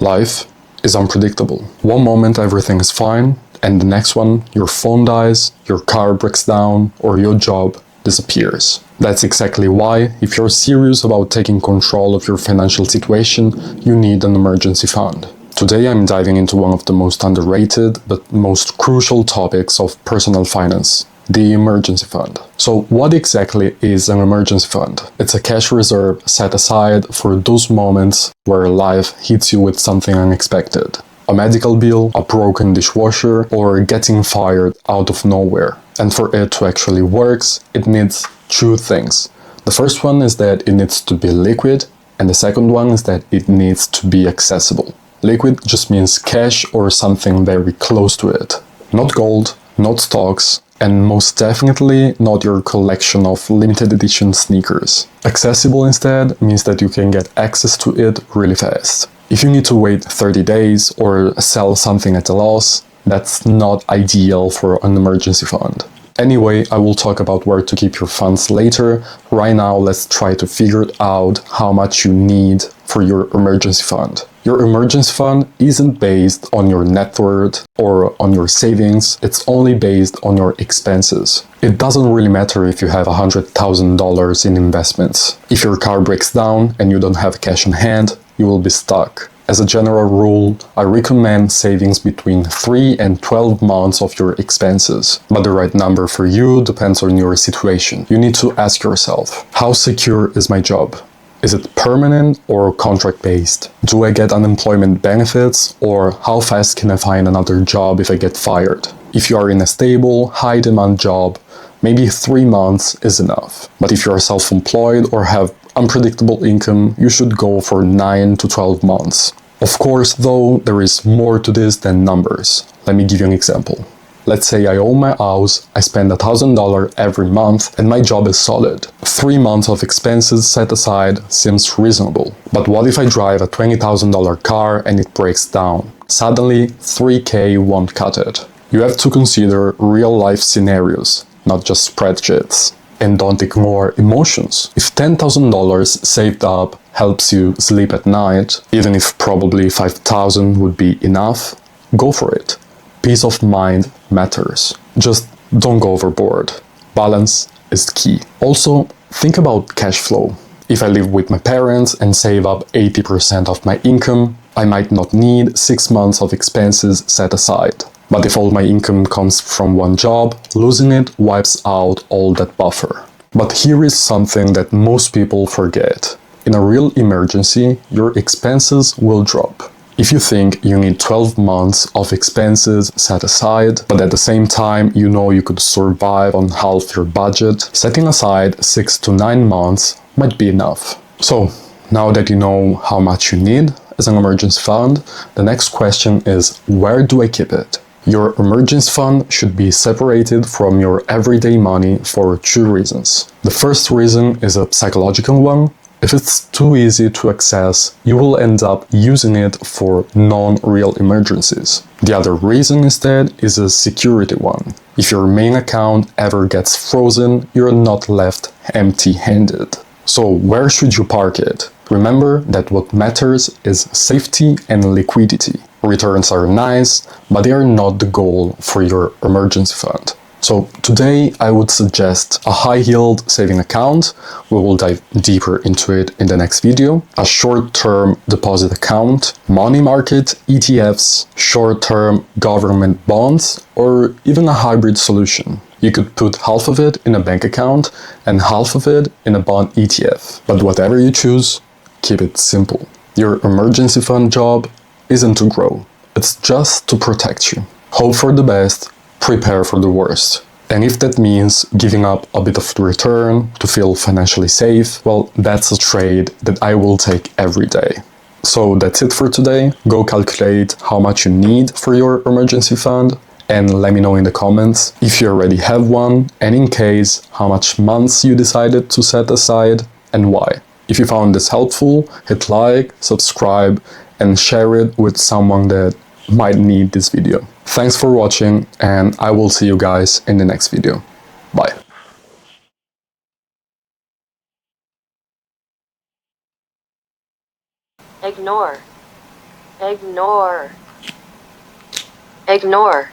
Life is unpredictable. One moment everything is fine, and the next one your phone dies, your car breaks down, or your job disappears. That's exactly why, if you're serious about taking control of your financial situation, you need an emergency fund. Today I'm diving into one of the most underrated but most crucial topics of personal finance: the emergency fund. So what exactly is an emergency fund? It's a cash reserve set aside for those moments where life hits you with something unexpected. A medical bill, a broken dishwasher, or getting fired out of nowhere. And for it to actually work, it needs two things. The first one is that it needs to be liquid, and the second one is that it needs to be accessible. Liquid just means cash or something very close to it. Not gold, not stocks, and most definitely not your collection of limited edition sneakers. Accessible instead means that you can get access to it really fast. If you need to wait 30 days or sell something at a loss, that's not ideal for an emergency fund. Anyway, I will talk about where to keep your funds later. Right now, let's try to figure out how much you need for your emergency fund. Your emergency fund isn't based on your net worth or on your savings, it's only based on your expenses. It doesn't really matter if you have $100,000 in investments. If your car breaks down and you don't have cash on hand, you will be stuck. As a general rule, I recommend savings between 3 and 12 months of your expenses. But the right number for you depends on your situation. You need to ask yourself, how secure is my job? Is it permanent or contract-based? Do I get unemployment benefits, or how fast can I find another job if I get fired? If you are in a stable, high-demand job, maybe 3 months is enough. But if you are self-employed or have unpredictable income, you should go for 9 to 12 months. Of course, though, there is more to this than numbers. Let me give you an example. Let's say I own my house, I spend $1,000 every month, and my job is solid. 3 months of expenses set aside seems reasonable. But what if I drive a $20,000 car and it breaks down? Suddenly, $3K won't cut it. You have to consider real-life scenarios, not just spreadsheets. And don't ignore emotions. If $10,000 saved up helps you sleep at night, even if probably $5,000 would be enough, go for it. Peace of mind matters. Just don't go overboard. Balance is key. Also, think about cash flow. If I live with my parents and save up 80% of my income, I might not need 6 months of expenses set aside. But if all my income comes from one job, losing it wipes out all that buffer. But here is something that most people forget. In a real emergency, your expenses will drop. If you think you need 12 months of expenses set aside, but at the same time you know you could survive on half your budget, setting aside 6 to 9 months might be enough. So, now that you know how much you need as an emergency fund, the next question is, where do I keep it? Your emergency fund should be separated from your everyday money for 2 reasons. The first reason is a psychological one. If it's too easy to access, you will end up using it for non-real emergencies. The other reason instead is a security one. If your main account ever gets frozen, you're not left empty-handed. So where should you park it? Remember that what matters is safety and liquidity. Returns are nice, but they are not the goal for your emergency fund. So today I would suggest a high-yield saving account. We will dive deeper into it in the next video. A short-term deposit account, money market, ETFs, short-term government bonds, or even a hybrid solution. You could put half of it in a bank account and half of it in a bond ETF. But whatever you choose, keep it simple. Your emergency fund job isn't to grow, it's just to protect you. Hope for the best, prepare for the worst. And if that means giving up a bit of the return to feel financially safe, well, that's a trade that I will take every day. So that's it for today. Go calculate how much you need for your emergency fund and let me know in the comments if you already have one, and in case, how much months you decided to set aside and why. If you found this helpful, hit like, subscribe, and share it with someone that might need this video. Thanks for watching, and I will see you guys in the next video. Bye. Ignore. Ignore. Ignore.